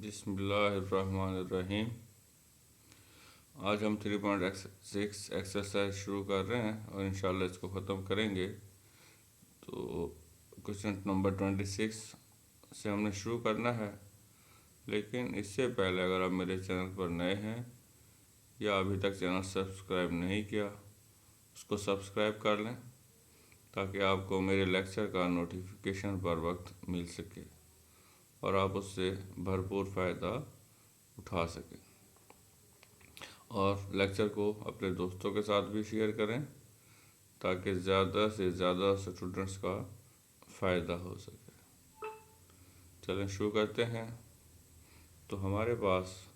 बिस्मिल्लाहिर्रहमानिर्रहीम। आज हम 3.6 एक्सरसाइज शुरू कर रहे हैं और इंशाल्लाह इसको ख़त्म करेंगे। तो क्वेश्चन नंबर 26 से हमने शुरू करना है, लेकिन इससे पहले अगर आप मेरे चैनल पर नए हैं या अभी तक चैनल सब्सक्राइब नहीं किया, उसको सब्सक्राइब कर लें ताकि आपको मेरे लेक्चर का नोटिफिकेशन पर वक्त मिल सके और आप उससे भरपूर फ़ायदा उठा सकें। और लेक्चर को अपने दोस्तों के साथ भी शेयर करें ताकि ज़्यादा से ज़्यादा स्टूडेंट्स का फ़ायदा हो सके। चलें शुरू करते हैं। तो हमारे पास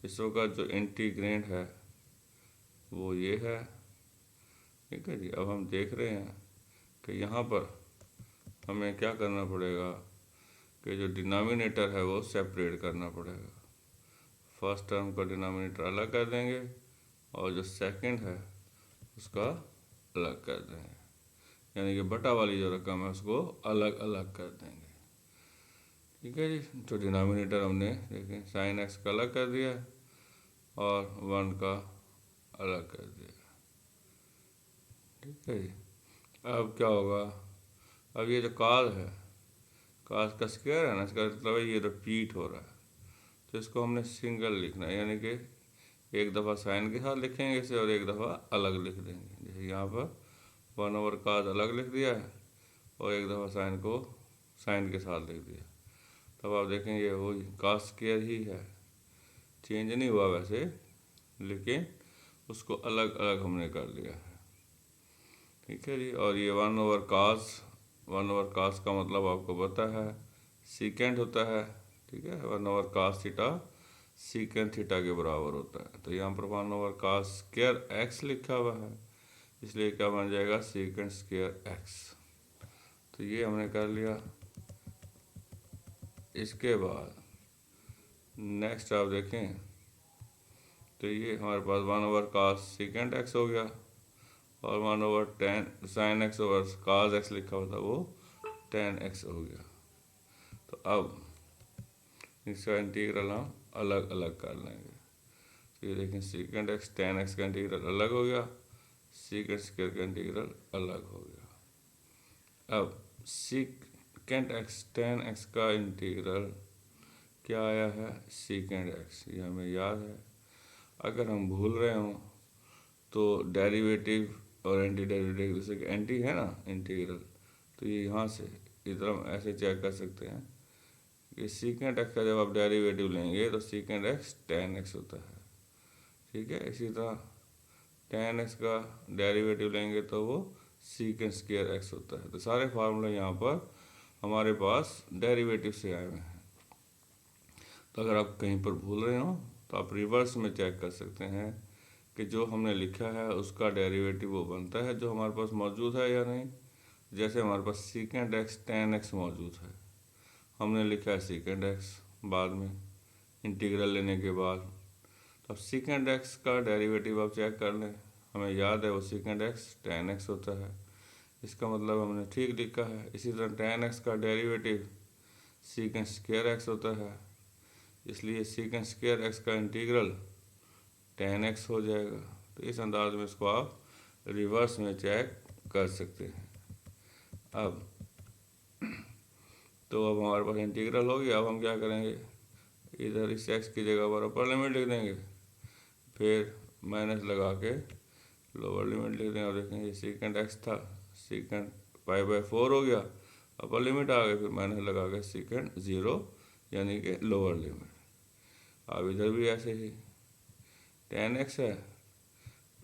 इसरो का जो इंटीग्रेंड है वो ये है, ठीक है जी। अब हम देख रहे हैं कि यहाँ पर हमें क्या करना पड़ेगा कि जो डिनोमिनेटर है वो सेपरेट करना पड़ेगा। फर्स्ट टर्म का डिनोमिनेटर अलग कर देंगे और जो सेकंड है उसका अलग कर देंगे, यानी कि बटा वाली जो रकम है उसको अलग अलग कर देंगे, ठीक है जी। तो डिनोमिनेटर हमने देखें साइन एक्स का अलग कर दिया और 1 का अलग कर दिया, ठीक है जी। अब क्या होगा, अब ये जो काज है, काज का स्क्वायर है ना, इसका मतलब है ये रिपीट हो रहा है, तो इसको हमने सिंगल लिखना है, यानी कि एक दफ़ा साइन के साथ लिखेंगे इसे और एक दफ़ा अलग लिख देंगे। जैसे यहाँ पर 1/cos अलग लिख दिया है और एक दफ़ा साइन को साइन के साथ लिख दिया। तब आप देखेंगे वो cos स्क्वायर ही है, चेंज नहीं हुआ वैसे, लेकिन उसको अलग अलग हमने कर लिया है, ठीक है जी। और ये 1/cos का मतलब आपको पता है सीकेंट होता है, ठीक है। 1/cos थीटा सीकेंट थीटा के बराबर होता है। तो यहाँ पर 1/cos स्क्वायर एक्स लिखा हुआ है, इसलिए क्या बन जाएगा सीकेंट स्क्वायर एक्स। तो ये हमने कर लिया। इसके बाद नेक्स्ट आप देखें तो ये हमारे पास 1/cos सीकेंट एक्स हो गया और 1/tan sign x over cos x लिखा हुआ था वो tan एक्स हो गया। तो अब इसका इंटीग्रल हम अलग अलग कर लेंगे। तो ये देखें सीकेंट एक्स tan एक्स का इंटीग्रल अलग हो गया, सीकेंट स्क्वायर का इंटीग्रल अलग हो गया। अब सीकेंट एक्स tan एक्स का इंटीग्रल क्या आया है सीकेंट एक्स, ये हमें याद है। अगर हम भूल रहे हों तो डेरिवेटिव और एंटी डेरिवेटिव, जैसे कि एंटी है ना इंटीग्रल, तो ये यहाँ से इधर हम ऐसे चेक कर सकते हैं कि सीकेंट एक्स का जब आप डेरिवेटिव लेंगे तो सीकेंट एक्स tan एक्स होता है, ठीक है। इसी तरह tan एक्स का डेरिवेटिव लेंगे तो वो सीकेंट स्क्वायर एक्स होता है। तो सारे फार्मूले यहाँ पर हमारे पास डेरिवेटिव से आए हुए हैं। तो अगर आप कहीं पर भूल रहे हो तो आप रिवर्स में चेक कर सकते हैं कि जो हमने लिखा है उसका डेरिवेटिव वो बनता है जो हमारे पास मौजूद है या नहीं। जैसे हमारे पास सीकेंट एक्स tan एक्स मौजूद है, हमने लिखा है सीकेंट एक्स बाद में इंटीग्रल लेने के बाद। तो अब सीकेंट एक्स का डेरिवेटिव आप चेक कर लें, हमें याद है वो सीकेंट एक्स tan एक्स होता है, इसका मतलब हमने ठीक लिखा है। इसी तरह tan एक्स का डेरिवेटिव सीकेंट स्क्वायर एक्स होता है, इसलिए सीकेंट स्क्वायर एक्स का इंटीग्रल tan एक्स हो जाएगा। तो इस अंदाज में इसको आप रिवर्स में चेक कर सकते हैं। अब तो अब हमारे पास इंटीग्रल हो गया। अब हम क्या करेंगे, इधर इस एक्स की जगह पर अपर लिमिट लिख देंगे, फिर माइनस लगा के लोअर लिमिट लिख देंगे और देखेंगे सीकेंट एक्स था, सीकेंट π/4 हो गया, अपर लिमिट आ गई, फिर माइनस लगा के सीकेंट 0 यानी कि लोअर लिमिट। अब इधर भी ऐसे ही tan एक्स है,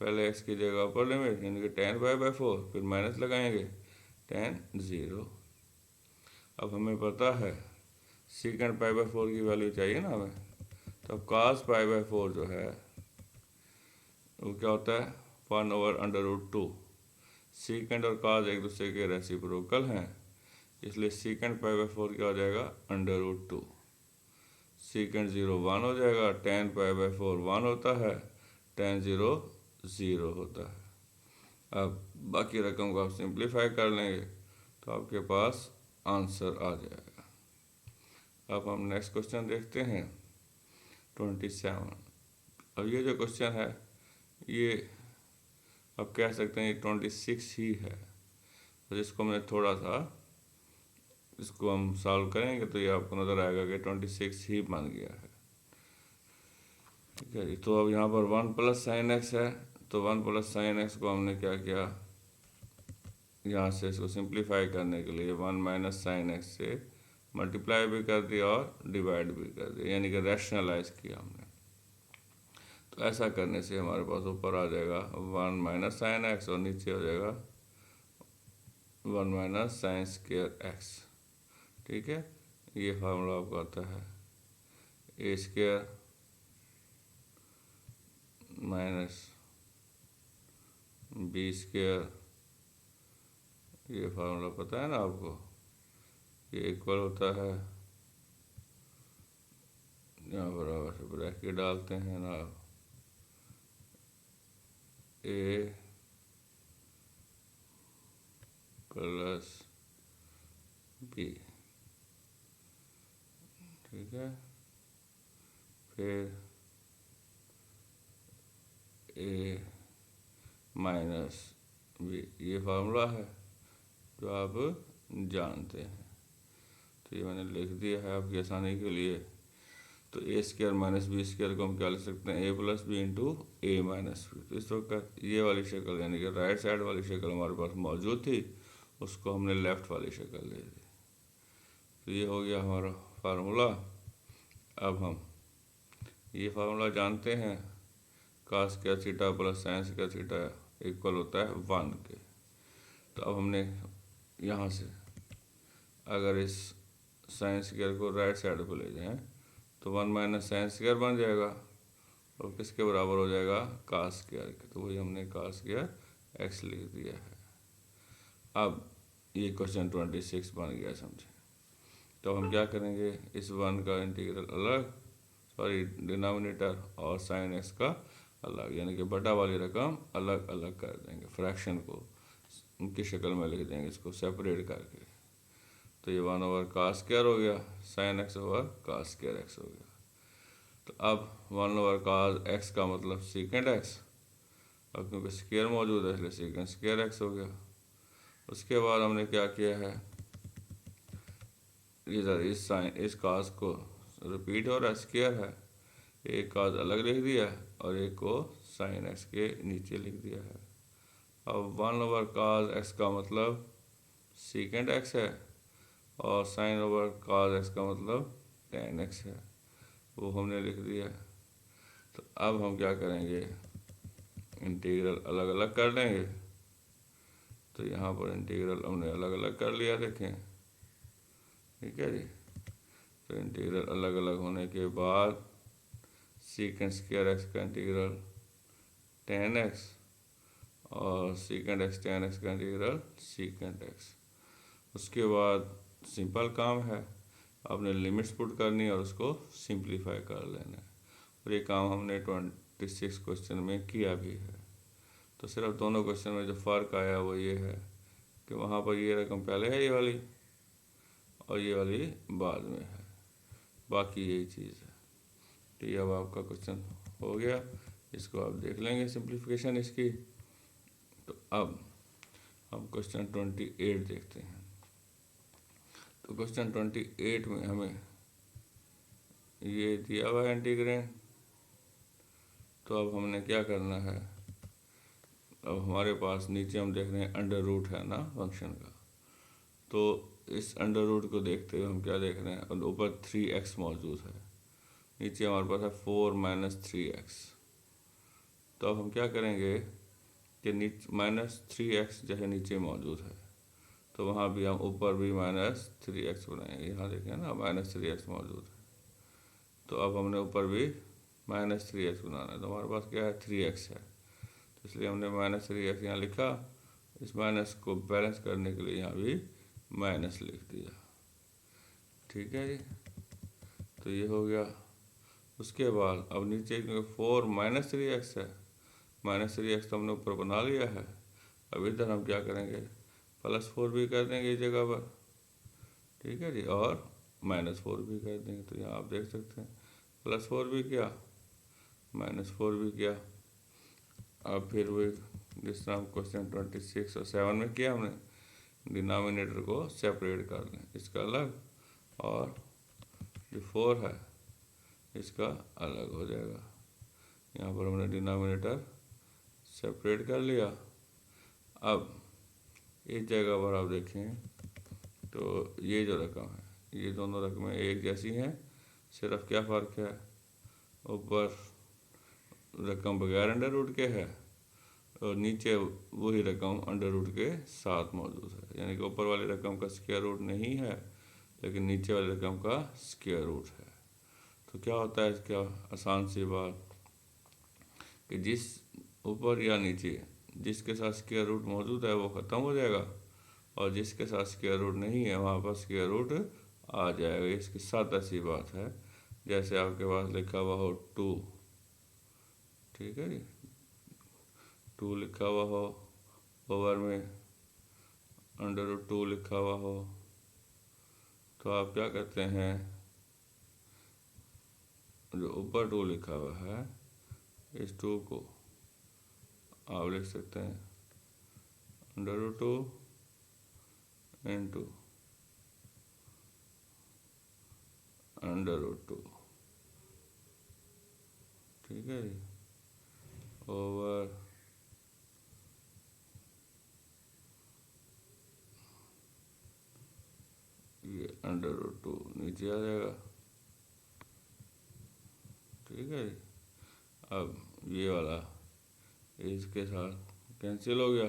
पहले एक्स की जगह अपर लिमिट यानी कि tan π/4, फिर माइनस लगाएंगे tan 0। अब हमें पता है सीकेंट π/4 की वैल्यू चाहिए ना हमें, तो अब cos π/4 जो है वो क्या होता है 1/√2। सीकेंट और cos एक दूसरे के रेसिप्रोकल हैं, इसलिए सीकेंट π/4 क्या हो जाएगा √2। सीकेंट 0 1 हो जाएगा, tan π/4 1 होता है, tan 0 0 होता है। अब बाकी रकम को आप सिंप्लीफाई कर लेंगे तो आपके पास आंसर आ जाएगा। अब हम नेक्स्ट क्वेश्चन देखते हैं 27। अब ये जो क्वेश्चन है ये अब कह सकते हैं ये 26 ही है, तो इसको मैंने थोड़ा सा इसको हम सॉल्व करेंगे तो ये आपको नज़र आएगा कि 26 ही बन गया है। ठीक है जी, तो अब यहाँ पर 1 प्लस साइन एक्स है, तो 1 प्लस साइन एक्स को हमने क्या किया, यहाँ से इसको सिंप्लीफाई करने के लिए 1 माइनस साइन एक्स से मल्टीप्लाई भी कर दिया और डिवाइड भी कर दिया, यानी कि रैशनलाइज किया हमने। तो ऐसा करने से हमारे पास ऊपर आ जाएगा 1 माइनस साइन एक्स और नीचे हो जाएगा 1 माइनस साइन स्क्वायर एक्स। ठीक है, ये फार्मूला आपको आता है ए स्क्वायर माइनस बी स्क्वायर, ये फार्मूला पता है ना आपको, ये इक्वल होता है, यहाँ बराबर से ब्रैकेट डालते हैं ना, ए प्लस बी। ठीक है, फिर ए माइनस बी, ये फार्मूला है जो आप जानते हैं, तो ये मैंने लिख दिया है आपकी आसानी के लिए। तो ए स्क्वायर माइनस बी स्क्वायर को हम क्या लिख सकते हैं, ए प्लस बी इंटू ए माइनस बी। तो इस वक्त ये वाली शक्ल यानी कि राइट साइड वाली शक्ल हमारे पास मौजूद थी, उसको हमने लेफ़्ट वाली शक्ल दे दी। तो ये हो गया हमारा फार्मूला। अब हम ये फार्मूला जानते हैं, cos square theta plus sine square theta equal होता है 1 के। तो अब हमने यहाँ से अगर इस साइन स्क्वायर को राइट साइड पर ले जाएं तो 1 माइनस साइन स्क्वायर बन जाएगा और किसके बराबर हो जाएगा, कास स्क्वायर के। तो वही हमने कास स्क्वायर एक्स लिख दिया है। अब ये क्वेश्चन 26 बन गया समझे। तो हम क्या करेंगे, इस 1 का इंटीग्रल अलग, सॉरी डिनोमिनेटर और साइन एक्स का अलग, यानी कि बटा वाली रकम अलग अलग कर देंगे, फ्रैक्शन को उनकी शक्ल में लिख देंगे, इसको सेपरेट करके। तो ये 1 ओवर कास स्क्वायर हो गया, sine x over cos square x हो गया। तो अब 1 ओवर कास एक्स का मतलब सीकेंड एक्स, अब क्योंकि स्क्वायर मौजूद है इसलिए सीकेंड स्क्वायर एक्स हो गया। उसके बाद हमने क्या किया है, इधर इस साइन इस कास को रिपीट हो रहा है, स्क्वायर है, एक कास अलग लिख दिया और एक को साइन एक्स के नीचे लिख दिया है। अब 1 ओवर कास एक्स का मतलब सीकेंड एक्स है और साइन ओवर कास एक्स का मतलब टेन एक्स है, वो हमने लिख दिया। तो अब हम क्या करेंगे, इंटीग्रल अलग अलग कर लेंगे। तो यहाँ पर इंटीग्रल हमने अलग अलग कर लिया, देखें। ठीक है जी, तो इंटीग्रल अलग अलग होने के बाद सीकेंड स्क्वायर एक्स का इंटीग्रल टेन एक्स और सीकेंड एक्स टेन एक्स का इंटीग्रल सीकेंड एक्स। उसके बाद सिंपल काम है, आपने लिमिट्स पुट करनी है और उसको सिंप्लीफाई कर लेना है, और ये काम हमने 26 क्वेश्चन में किया भी है। तो सिर्फ दोनों क्वेश्चन में जो फ़र्क आया वो ये है कि वहाँ पर ये रकम पहले है ये वाली और ये वाली बाद में है, बाकी यही चीज़ है। तो ये अब आपका क्वेश्चन हो गया, इसको आप देख लेंगे सिंप्लीफिकेशन इसकी। तो अब हम क्वेश्चन 28 देखते हैं। तो क्वेश्चन 28 में हमें ये दिया हुआ है इंटीग्रेंड। तो अब हमने क्या करना है, अब हमारे पास नीचे हम देख रहे हैं अंडर रूट है ना फंक्शन का, तो इस अंडर रूट को देखते हुए हम क्या देख रहे हैं, ऊपर 3x मौजूद है, नीचे हमारे पास है 4 माइनस 3x। तो अब हम क्या करेंगे कि नीचे माइनस 3x जो है नीचे मौजूद है, तो वहाँ भी हम ऊपर भी माइनस 3x बनाएंगे। यहाँ देखें ना माइनस 3x मौजूद है, तो अब हमने ऊपर भी माइनस 3x बनाना है। तो हमारे पास क्या है 3x है, तो इसलिए हमने माइनस 3x यहाँ लिखा। इस माइनस को बैलेंस करने के लिए यहाँ भी माइनस लिख दिया। ठीक है जी, तो ये हो गया। उसके बाद अब नीचे क्योंकि 4 माइनस 3x है, माइनस 3x तो हमने ऊपर बना लिया है, अब इधर हम क्या करेंगे प्लस 4 भी कर देंगे इस जगह पर। ठीक है जी, और -4 भी कर देंगे। तो यहाँ आप देख सकते हैं +4 भी किया, -4 भी किया। अब फिर वही जिस तरह क्वेश्चन 26 और 7 में किया हमने, डिनोमिनेटर को सेपरेट कर लें, इसका अलग और जो 4 है इसका अलग हो जाएगा। यहाँ पर हमने डिनोमिनेटर सेपरेट कर लिया। अब इस जगह पर आप देखें तो ये जो रकम है, ये दोनों रकमें एक जैसी हैं, सिर्फ क्या फ़र्क है, ऊपर रकम बगैर अंडर रूट के है और नीचे वही रकम अंडर रूट के साथ मौजूद है। यानी कि ऊपर वाली रकम का स्क्वायर रूट नहीं है, लेकिन नीचे वाली रकम का स्क्वायर रूट है। तो क्या होता है इसका आसान सी बात कि जिस ऊपर या नीचे जिसके साथ स्क्वायर रूट मौजूद है वो ख़त्म हो जाएगा, और जिसके साथ स्क्वायर रूट नहीं है वहाँ पर स्क्वायर रूट आ जाएगा। इसकी सादा सी बात है। जैसे आपके पास लिखा हुआ हो 2, ठीक है जी, 2 लिखा हुआ हो, ओवर में √2 लिखा हुआ हो, तो आप क्या करते हैं, जो ऊपर 2 लिखा हुआ है इस 2 को आप लिख सकते हैं √2 इंटू √2, ठीक है जी, ओवर ये √2 नीचे आ जाएगा, ठीक है जी। अब ये वाला इसके साथ कैंसिल हो गया,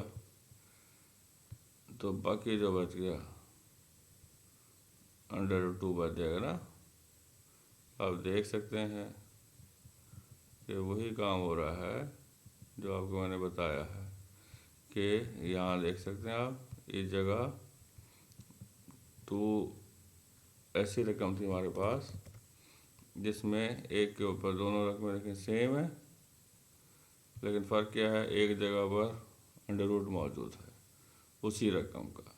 तो बाकी जो बच गया √2 बच जाएगा ना। आप देख सकते हैं कि वही काम हो रहा है जो आपको मैंने बताया है कि यहाँ देख सकते हैं आप इस जगह 2 ऐसी रकम थी हमारे पास जिसमें एक के ऊपर दोनों रकमें लेकिन सेम है, लेकिन फ़र्क क्या है, एक जगह पर अंडर रूट मौजूद है उसी रकम का।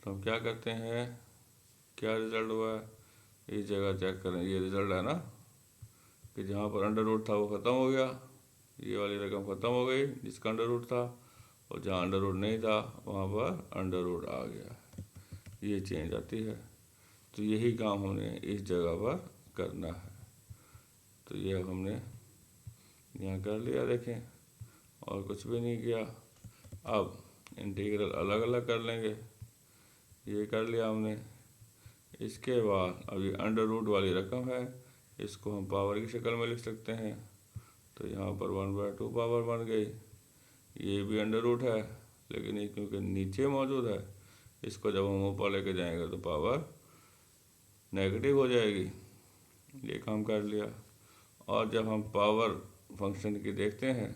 तो हम क्या करते हैं, क्या रिज़ल्ट हुआ है, इस जगह चेक करें, ये रिज़ल्ट है ना कि जहाँ पर अंडर रूट था वो ख़त्म हो गया, ये वाली रकम ख़त्म हो गई जिसका अंडर रूट था, और जहाँ अंडर रूट नहीं था वहाँ पर अंडर रूट आ गया, ये चेंज आती है। तो यही काम हमने इस जगह पर करना है। तो ये हमने यहाँ कर लिया, देखें, और कुछ भी नहीं किया। अब इंटीग्रल अलग अलग कर लेंगे, ये कर लिया हमने। इसके बाद अब ये अंडर रूट वाली रकम है, इसको हम पावर की शक्ल में लिख सकते हैं। तो यहाँ पर 1/2 पावर बन गई। ये भी अंडर रूट है, लेकिन ये क्योंकि नीचे मौजूद है, इसको जब हम ऊपर लेके जाएंगे तो पावर नेगेटिव हो जाएगी। ये काम कर लिया। और जब हम पावर फंक्शन की देखते हैं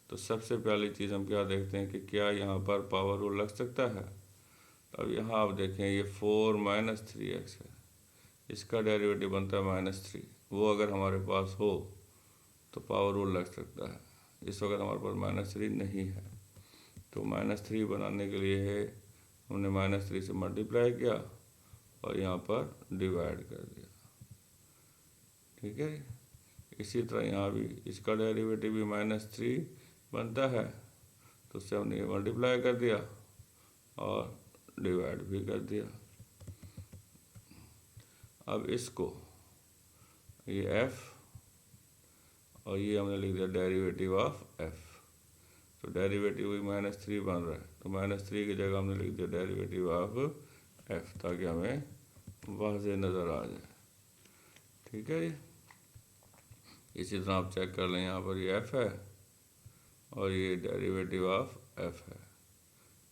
तो सबसे पहली चीज़ हम क्या देखते हैं कि क्या यहाँ पर पावर रूल लग सकता है। अब यहाँ आप देखें ये 4 - 3x है, इसका डेरिवेटिव बनता है -3। वो अगर हमारे पास हो तो पावर रूल लग सकता है। इस वक्त हमारे पास -3 नहीं है, तो -3 बनाने के लिए है हमने -3 से मल्टीप्लाई किया और यहाँ पर डिवाइड कर दिया, ठीक है। इसी तरह यहाँ भी इसका डेरिवेटिव भी -3 बनता है, तो उससे हमने मल्टीप्लाई कर दिया और डिवाइड भी कर दिया। अब इसको ये f और ये हमने लिख दिया डेरिवेटिव ऑफ f, तो डेरिवेटिव भी -3 बन रहा है, तो -3 की जगह हमने लिख दिया डेरिवेटिव ऑफ f, ताकि हमें वाज़ेह नज़र आ जाए, ठीक है जी। इसी तरह आप चेक कर लें, यहाँ पर ये f है और ये डेरिवेटिव ऑफ f है,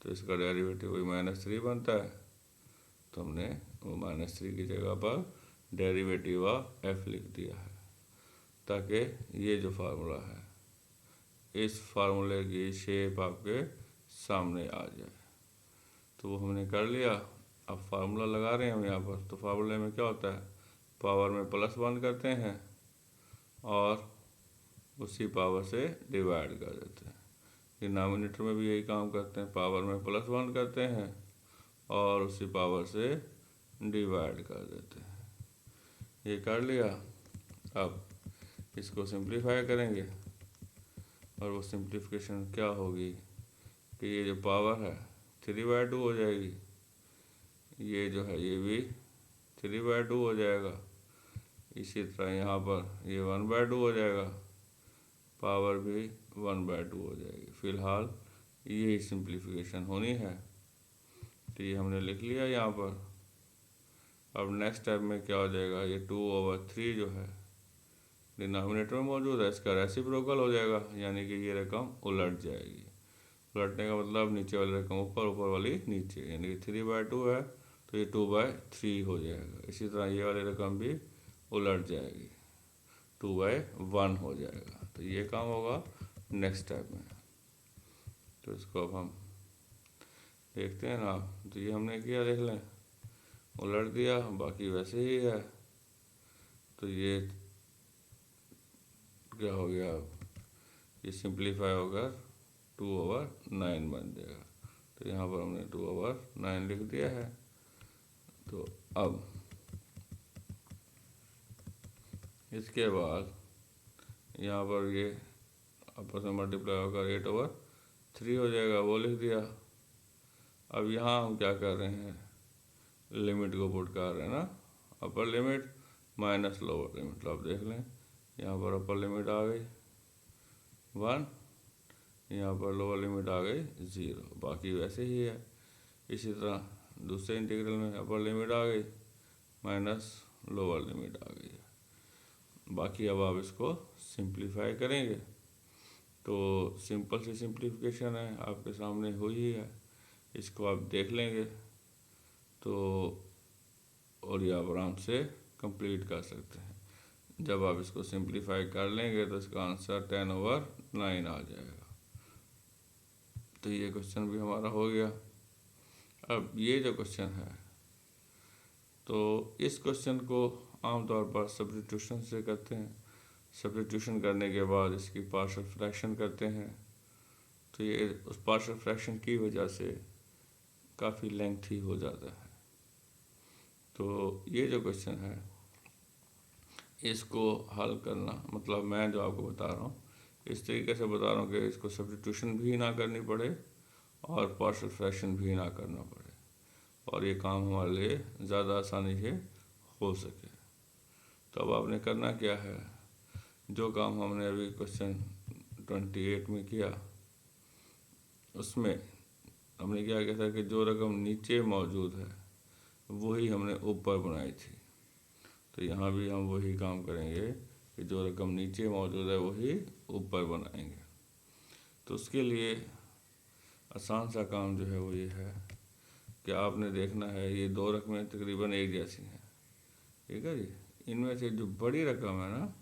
तो इसका डेरिवेटिव भी -3 बनता है, तो हमने वो -3 की जगह पर डेरिवेटिव ऑफ f लिख दिया है, ताकि ये जो फार्मूला है इस फार्मूले की शेप आपके सामने आ जाए। तो वो हमने कर लिया। अब फार्मूला लगा रहे हैं हम यहाँ पर, तो फार्मूले में क्या होता है, पावर में +1 करते हैं और उसी पावर से डिवाइड कर देते हैं। डिनोमिनेटर में भी यही काम करते हैं, पावर में +1 करते हैं और उसी पावर से डिवाइड कर देते हैं। ये कर लिया। अब इसको सिंप्लीफाई करेंगे और वो सिंप्लीफिकेशन क्या होगी कि ये जो पावर है 3/2 हो जाएगी, ये जो है ये भी 3/2 हो जाएगा। इसी तरह यहाँ पर ये 1/2 हो जाएगा, पावर भी 1/2 हो जाएगी। फ़िलहाल यही सिंप्लीफिकेशन होनी है, तो ये हमने लिख लिया यहाँ पर। अब नेक्स्ट स्टेप में क्या हो जाएगा, ये 2/3 जो है डिनोमिनेटर में मौजूद है, इसका रेसिप्रोकल हो जाएगा, यानी कि ये रकम उलट जाएगी। उलटने का मतलब नीचे वाली रकम ऊपर, ऊपर वाली नीचे, यानी कि 3/2 है तो ये 2/3 हो जाएगा। इसी तरह ये वाली रकम भी उलट जाएगी, 2/1 हो जाएगा। तो ये काम होगा नेक्स्ट स्टेप में। तो इसको अब हम देखते हैं ना। तो ये हमने किया, देख लें, उलट दिया, बाकी वैसे ही है। तो ये क्या हो गया, ये सिंप्लीफाई होकर 2/9 बन जाएगा। तो यहाँ पर हमने 2/9 लिख दिया है। तो अब इसके बाद यहाँ पर ये आपस में मल्टीप्लाई होकर 8/3 हो जाएगा, वो लिख दिया। अब यहाँ हम क्या कर रहे हैं, लिमिट को पुट कर रहे हैं ना, upper limit minus lower limit. तो आप देख लें, यहाँ पर अपर लिमिट आ गई 1, यहाँ पर लोअर लिमिट आ गई 0, बाकी वैसे ही है। इसी तरह दूसरे इंटीग्रल में अपर लिमिट आ गई माइनस लोअर लिमिट आ गई है। बाकी अब आप इसको सिंप्लीफाई करेंगे तो सिंपल सी सिंप्लीफिकेशन है, आपके सामने हुई है, इसको आप देख लेंगे तो, और ये आप आराम से कंप्लीट कर सकते हैं। जब आप इसको सिंप्लीफाई कर लेंगे तो इसका आंसर 10/9 आ जाएगा। तो ये क्वेश्चन भी हमारा हो गया। अब ये जो क्वेश्चन है, तो इस क्वेश्चन को आमतौर पर सब्स्टिट्यूशन से करते हैं। सब्स्टिट्यूशन करने के बाद इसकी पार्शियल फ्रैक्शन करते हैं। तो ये उस पार्शियल फ्रैक्शन की वजह से काफ़ी लेंथी हो जाता है। तो ये जो क्वेश्चन है, इसको हल करना, मतलब मैं जो आपको बता रहा हूँ इस तरीके से बता रहा हूँ कि इसको सब्स्टिट्यूशन भी ना करनी पड़े और पार्शियल फ्रैक्शन भी ना करना पड़े, और ये काम हमारे लिए ज़्यादा आसानी से हो सके। तो अब आपने करना क्या है, जो काम हमने अभी क्वेश्चन 28 में किया, उसमें हमने क्या किया था कि जो रकम नीचे मौजूद है वही हमने ऊपर बनाई थी। तो यहाँ भी हम वही काम करेंगे कि जो रकम नीचे मौजूद है वही ऊपर बनाएंगे। तो उसके लिए आसान सा काम जो है वो ये है कि आपने देखना है, ये दो रकमें तकरीबन एक जैसी हैं, ठीक है जी। इनमें से जो बड़ी रकम है ना,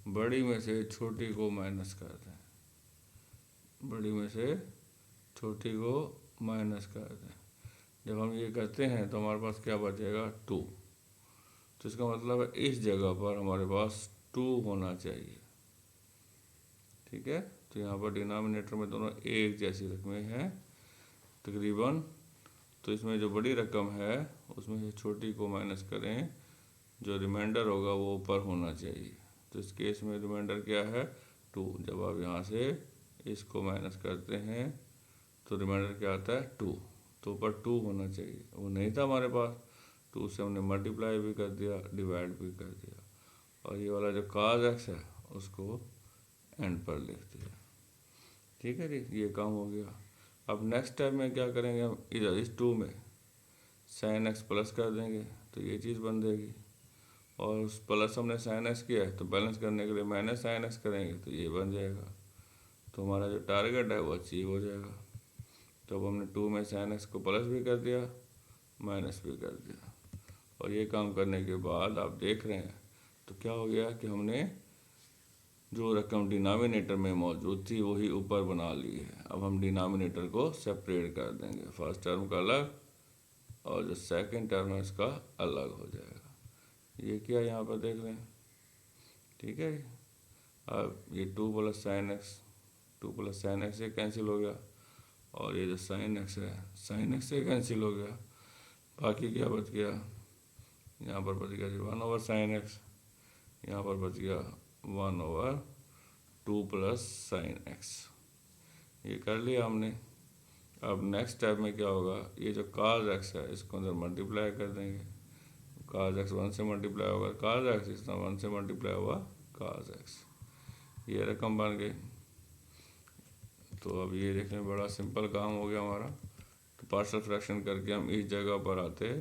बड़ी में से छोटी को माइनस कर दें, बड़ी में से छोटी को माइनस कर दें। जब हम ये करते हैं तो हमारे पास क्या बचेगा, 2। तो इसका मतलब है इस जगह पर हमारे पास 2 होना चाहिए, ठीक है। तो यहाँ पर डिनोमिनेटर में दोनों एक जैसी रकमें हैं तकरीबन। तो इसमें जो बड़ी रकम है उसमें से छोटी को माइनस करें, जो रिमाइंडर होगा वो ऊपर होना चाहिए। तो इस केस में रिमाइंडर क्या है, 2। जब आप यहाँ से इसको माइनस करते हैं तो रिमाइंडर क्या आता है, 2। तो ऊपर 2 होना चाहिए, वो नहीं था हमारे पास। 2 से हमने मल्टीप्लाई भी कर दिया, डिवाइड भी कर दिया, और ये वाला जो cos x है उसको एंड पर लिख दिया, ठीक है जी। ये काम हो गया। अब नेक्स्ट स्टेप में क्या करेंगे, हम इधर इस 2 में sin x प्लस कर देंगे, तो ये चीज़ बन जाएगी। और उस प्लस हमने sin x किया है तो बैलेंस करने के लिए माइनस sin x करेंगे तो ये बन जाएगा। तो हमारा जो टारगेट है वो अचीव हो जाएगा। तो अब हमने 2 में sin x को प्लस भी कर दिया, माइनस भी कर दिया, और ये काम करने के बाद आप देख रहे हैं तो क्या हो गया कि हमने जो रकम डिनोमिनेटर में मौजूद थी वही ऊपर बना ली है। अब हम डिनोमिनेटर को सेपरेट कर देंगे, फर्स्ट टर्म का अलग और जो सेकंड टर्म है इसका अलग हो जाएगा। ये क्या यहाँ पर देख लें, ठीक है। अब ये 2 + sin x, 2 + sin x से कैंसिल हो गया, और ये जो sin x है sin x से कैंसिल हो गया, बाकी क्या बच गया, यहाँ पर बच गया जी 1/sin x, यहाँ पर बच गया 1/2 + sin x। ये कर लिया हमने। अब नेक्स्ट स्टेप में क्या होगा, ये जो cos x है इसको अंदर मल्टीप्लाई कर देंगे। cos x 1 से मल्टीप्लाई होगा cos x, इस तरह 1 से मल्टीप्लाई हुआ cos x, ये रकम बन गई। तो अब ये देखने में बड़ा सिंपल काम हो गया हमारा। तो पार्शियल फ्रैक्शन करके हम इस जगह पर आते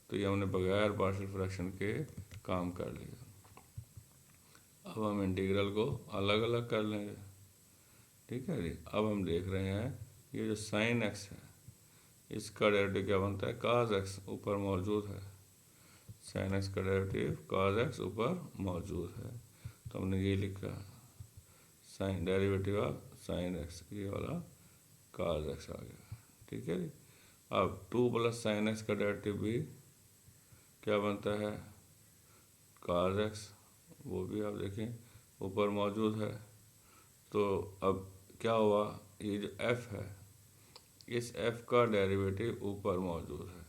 तो ये हमने बगैर पार्शियल फ्रैक्शन के काम कर लिया। अब हम इंटीग्रल को अलग अलग कर लेंगे, ठीक है जी। अब हम देख रहे हैं ये जो sin x है इसका डेरिवेटिव क्या बनता है, cos x ऊपर मौजूद है। sin x का डेरिवेटिव cos x ऊपर मौजूद है, तो हमने ये लिखा sin derivative of sin x, ये वाला cos x आ गया, ठीक है जी। अब 2 + sin x का डेरिवेटिव भी क्या बनता है, cos x, वो भी आप देखें ऊपर मौजूद है। तो अब क्या हुआ, ये जो f है इस f का डेरिवेटिव ऊपर मौजूद है,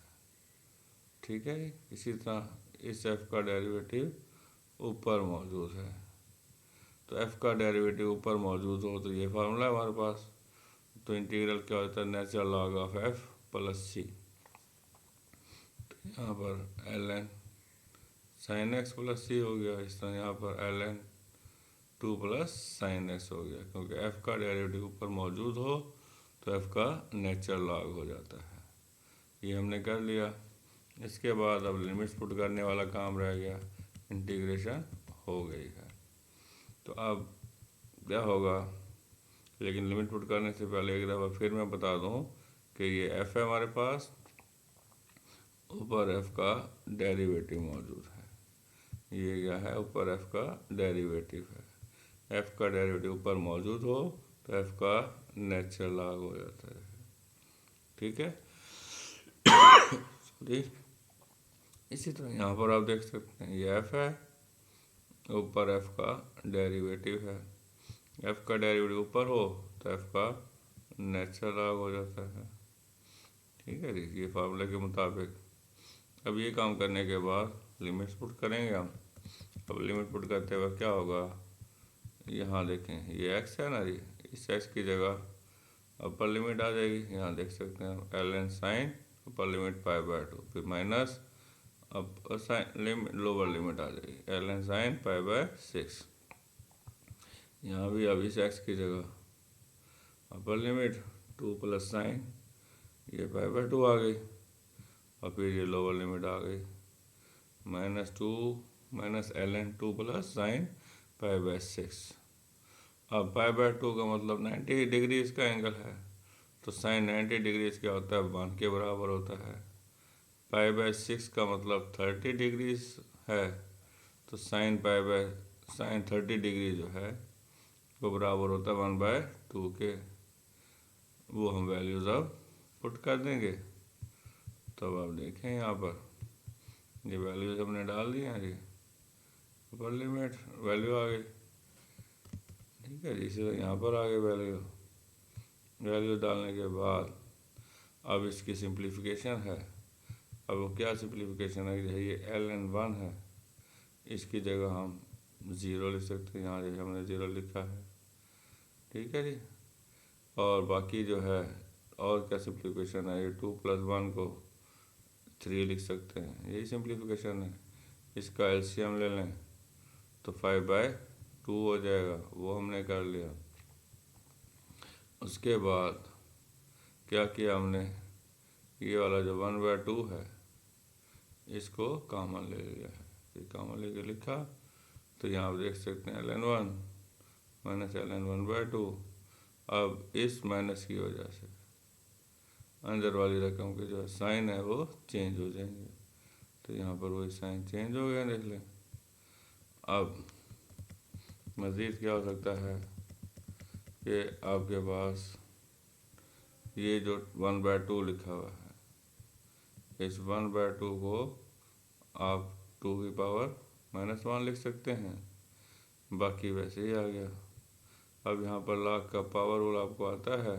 ठीक है। इसी तरह इस f का डेरिवेटिव ऊपर मौजूद है। तो f का डेरिवेटिव ऊपर मौजूद हो तो ये फार्मूला है हमारे पास। तो इंटीग्रल क्या होता है, natural log of f + c। तो यहाँ पर ln sin x + c हो गया, इस तरह यहाँ पर ln 2 + sin x हो गया, क्योंकि f का डेरिवेटिव ऊपर मौजूद हो तो f का नेचुरल लॉग हो जाता है। ये हमने कर लिया। इसके बाद अब लिमिट्स पुट करने वाला काम रह गया, इंटीग्रेशन हो गई है। तो अब क्या होगा, लेकिन लिमिट पुट करने से पहले एक दफ़ा फिर मैं बता दूं कि ये f है हमारे पास, ऊपर f का डेरिवेटिव मौजूद है। ये क्या है, ऊपर f का डेरिवेटिव है। f का डेरिवेटिव ऊपर मौजूद हो तो f का नेचुरल लॉग हो जाता है, ठीक है। सॉरी, इसी तरह यहाँ पर आप देख सकते हैं ये f है, ऊपर f का डेरिवेटिव है। f का डेरिवेटिव ऊपर हो तो f का नेचुरल लॉग हो जाता है, ठीक है जी, ये फार्मूले के मुताबिक। अब ये काम करने के बाद लिमिट्स पुट करेंगे हम। अब लिमिट पुट करते वक्त क्या होगा, यहाँ देखें ये x है ना जी, इस x की जगह अपर लिमिट आ जाएगी। यहाँ देख सकते हैं ln sin अपर लिमिट π/2, फिर माइनस अब साइन लिमिट लोअर लिमिट आ जाएगी ln sin π/6। यहाँ भी अब इस x की जगह अपर लिमिट 2 + sin ये π/2 आ गई, और फिर ये लोअर लिमिट आ गई -2 - ln 2 + sin π/6। अब π/2 का मतलब 90 डिग्री इसका एंगल है, तो sin 90 डिग्री क्या होता है, 1 के बराबर होता है। π/6 का मतलब 30 डिग्री है, तो sin 30 डिग्री जो है वो बराबर होता है 1/2 के। वो हम वैल्यूज़ अब पुट कर देंगे। तब आप देखें यहाँ पर ये वैल्यूज हमने डाल दिए हैं जी, अपर लिमिट वैल्यू आ गई, ठीक है जी। इसी तरह यहाँ पर आ गई वैल्यू डालने के बाद अब इसकी सिंप्लीफिकेशन है। अब वो क्या सिंप्लीफिकेशन है, ये ln 1 है, इसकी जगह हम 0 लिख सकते हैं, यहाँ जैसे हमने 0 लिखा है, ठीक है जी। और बाकी जो है और क्या सिंप्लीफिकेशन है, ये 2 + 1 को 3 लिख सकते हैं, यही सिंप्लीफिकेशन है। इसका एलसीएम ले लें तो 5/2 हो जाएगा, वो हमने कर लिया। उसके बाद क्या किया हमने, ये वाला जो 1/2 है इसको कॉमन ले लिया है, ये कॉमन लेके लिखा। तो यहाँ आप देख सकते हैं ln 1 - ln 1/2। अब इस माइनस की वजह से अंदर वाली रकम के जो है साइन है वो चेंज हो जाएंगे, तो यहाँ पर वही साइन चेंज हो गया, देख लें। अब मज़ीद क्या हो सकता है कि आपके पास ये जो 1/2 लिखा हुआ है, इस 1/2 को आप 2 की पावर -1 लिख सकते हैं, बाकी वैसे ही आ गया। अब यहाँ पर log का पावर रूल आपको आता है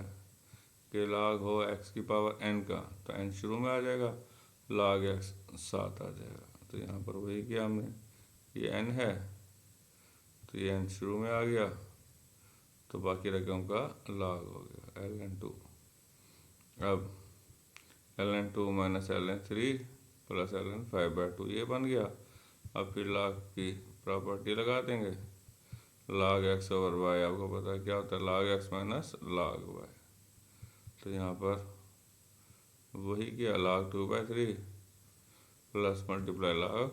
कि log हो x की पावर n का, तो n शुरू में आ जाएगा, log x 7 आ जाएगा। तो यहाँ पर वही किया हमने, ये n है तो ये n शुरू में आ गया, तो बाकी रकम का log हो गया ln2। अब ln2 minus ln3 plus ln5/2 ये बन गया। अब फिर log की प्रॉपर्टी लगा देंगे, log x ओवर y आपको पता है क्या होता है, log x minus log y। तो यहाँ पर वही किया, log 2/3 प्लस मल्टीप्लाई log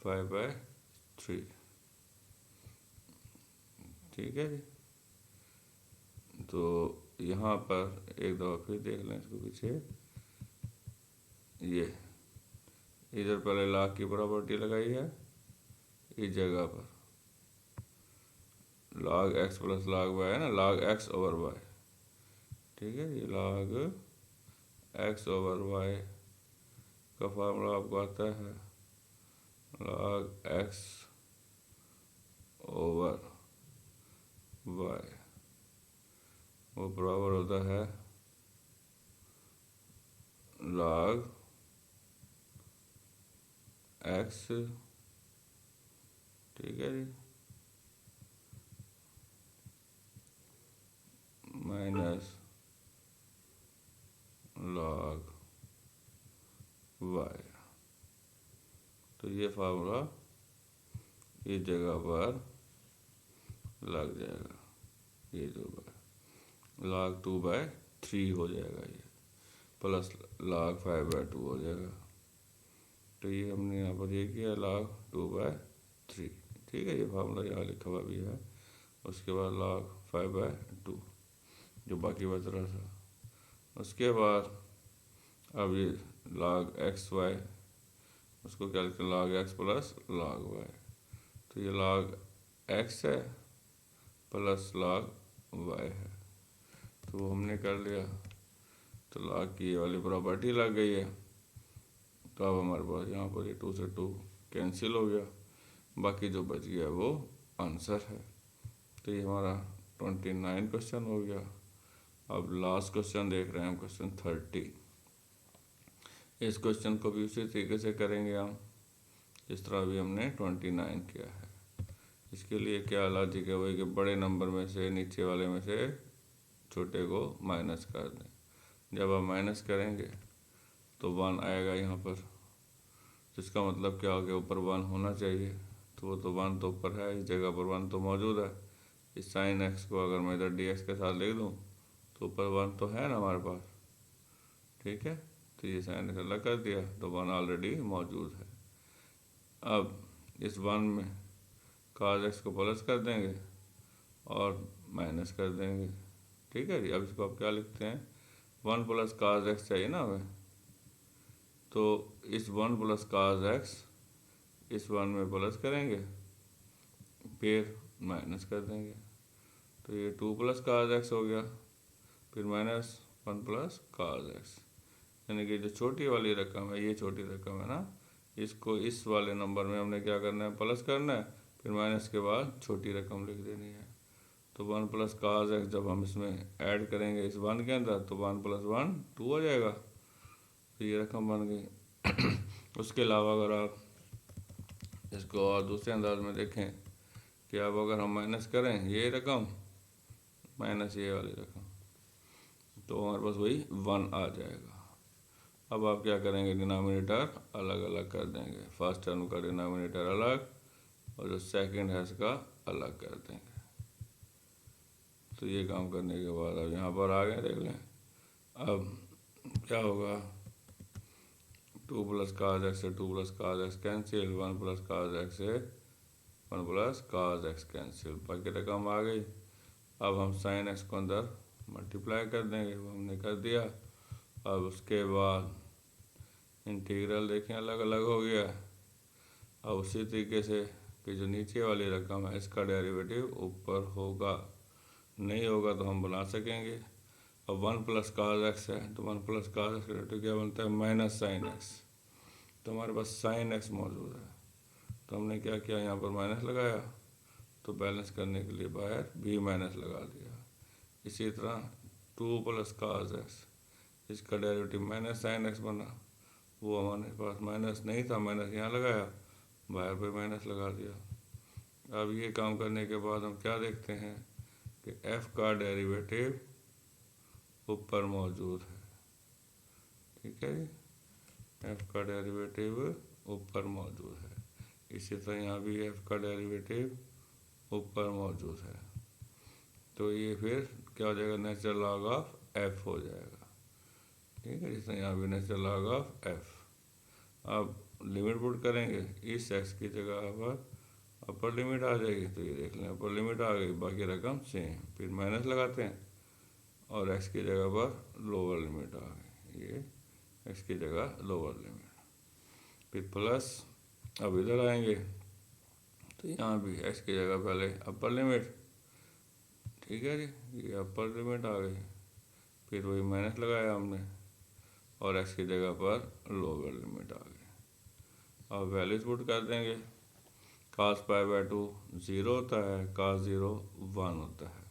5/3। ठीक है जी। तो यहाँ पर एक दफ़ा फिर देख लें इसको पीछे, ये इधर पहले log की प्रॉपर्टी लगाई है, इस जगह पर log x plus log y है ना, log x ओवर y। ठीक है, ये log x ओवर y का फार्मूला आपको आता है, log x ओवर y वो बराबर होता है log x, ठीक है जी, माइनस log y। तो ये फार्मूला इस जगह पर लग जाएगा, ये जो log 2/3 हो जाएगा ये, प्लस log 5/2 हो जाएगा। तो ये हमने यहाँ पर ये किया log 2/3। ठीक है, ये फार्मूला यहाँ लिखा हुआ भी है। उसके बाद log 5/2 जो बाकी बच रहा था। उसके बाद अब ये log xy, उसको क्या लिखते हैं, log x plus log y। तो ये log x है प्लस log y है, तो वो हमने कर लिया। तो log की ये वाली प्रॉपर्टी लग गई है। तो अब हमारे पास यहाँ पर ये 2 से 2 कैंसिल हो गया, बाकी जो बच गया वो आंसर है। तो ये हमारा 29 क्वेश्चन हो गया। अब लास्ट क्वेश्चन देख रहे हैं हम, क्वेश्चन 30। इस क्वेश्चन को भी उसी तरीके से करेंगे हम जिस तरह अभी हमने 29 किया है। इसके लिए क्या लॉजिक है, वही कि बड़े नंबर में से नीचे वाले में से छोटे को माइनस कर दें। जब आप माइनस करेंगे तो 1 आएगा यहाँ पर, जिसका मतलब क्या हो गया, ऊपर 1 होना चाहिए। तो वो तो 1 तो ऊपर है, इस जगह पर 1 तो मौजूद है। इस साइन एक्स को अगर मैं इधर डी एक्स के साथ लिख दूँ तो ऊपर 1 तो है ना हमारे पास। ठीक है, तो ये साइन एक्स अलग कर दिया तो 1 ऑलरेडी मौजूद है। अब इस 1 में cos x को प्लस कर देंगे और माइनस कर देंगे। ठीक है जी। अब इसको आप क्या लिखते हैं, 1 प्लस cos x चाहिए ना हमें, तो इस 1 प्लस cos x इस 1 में प्लस करेंगे, फिर माइनस कर देंगे। तो ये 2 प्लस cos x हो गया, फिर माइनस 1 प्लस cos x, यानी कि जो छोटी वाली रकम है, ये छोटी रकम है ना, इसको इस वाले नंबर में हमने क्या करना है, प्लस करना है, फिर माइनस के बाद छोटी रकम लिख देनी है। तो 1 प्लस cos x जब हम इसमें ऐड करेंगे इस 1 के अंदर, तो 1 प्लस 1 2 हो जाएगा। तो ये रकम बन गई। उसके अलावा अगर आप इसको और दूसरे अंदाज में देखें कि अब अगर हम माइनस करें ये रकम माइनस ये वाली रकम, तो हमारे पास वही 1 आ जाएगा। अब आप क्या करेंगे, डिनोमिनेटर अलग अलग कर देंगे। फर्स्ट टर्म का डिनोमिनेटर अलग और जो सेकंड है इसका अलग कर देंगे। तो ये काम करने के बाद अब यहाँ पर आ गए, देख लें अब क्या होगा, 2 प्लस cos x से 2 plus cos x cancel, 1 plus cos x से 1 प्लस cos x कैंसिल, बाकी रकम आ गई। अब हम साइन x को अंदर मल्टीप्लाई कर देंगे, वो हमने कर दिया। अब उसके बाद इंटीग्रल देखें अलग अलग हो गया। अब उसी तरीके से कि जो नीचे वाली रकम है इसका डेरिवेटिव ऊपर होगा, नहीं होगा तो हम बना सकेंगे। अब 1 प्लस cos x है, तो 1 प्लस cos x का डेरिवेटिव क्या बनता है, माइनस साइन x। तो हमारे पास साइन x मौजूद है, तो हमने क्या किया, यहाँ पर माइनस लगाया, तो बैलेंस करने के लिए बाहर भी माइनस लगा दिया। इसी तरह 2 प्लस cos x, इसका डेरिवेटिव माइनस साइन x बना, वो हमारे पास माइनस नहीं था, माइनस यहाँ लगाया, बाहर पे माइनस लगा दिया। अब ये काम करने के बाद हम क्या देखते हैं कि f का डेरिवेटिव ऊपर मौजूद है। ठीक है जी, f का डेरिवेटिव ऊपर मौजूद है। इसी तरह यहाँ भी f का डेरिवेटिव ऊपर मौजूद है। तो ये फिर क्या हो जाएगा, नेचुरल लॉग ऑफ f हो जाएगा। ठीक है, जिससे यहाँ भी नेचुरल लॉग ऑफ f। अब लिमिट पुट करेंगे, इस x की जगह पर अपर लिमिट आ जाएगी, तो ये देख लें अपर लिमिट आ गई, बाकी रकम सेम। फिर माइनस लगाते हैं और x की जगह पर लोअर लिमिट आ गई, ये x की जगह लोअर लिमिट। फिर प्लस, अब इधर आएंगे तो यहाँ भी x की जगह पहले अपर लिमिट। ठीक है जी, ये अपर लिमिट आ गई, फिर वही माइनस लगाया हमने और x की जगह पर लोअर लिमिट आ गई। अब वैल्यूज पुट कर देंगे, cos π/2 0 होता है, cos 0 1 होता है।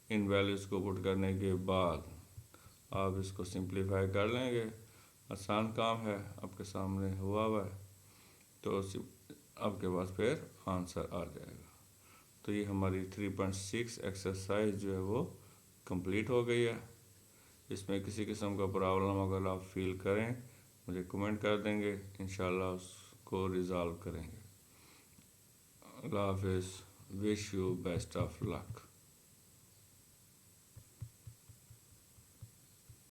इन वैल्यूज़ को पुट करने के बाद आप इसको सिंप्लीफाई कर लेंगे, आसान काम है, आपके सामने हुआ हुआ है, तो आपके पास फिर आंसर आ जाएगा। तो ये हमारी 3.6 एक्सरसाइज जो है वो कंप्लीट हो गई है। इसमें किसी किस्म का प्रॉब्लम अगर आप फील करें मुझे कमेंट कर देंगे, इंशाल्लाह उसको रिज़ॉल्व करेंगे। अल्लाह हाफिज़, wish you best of luck.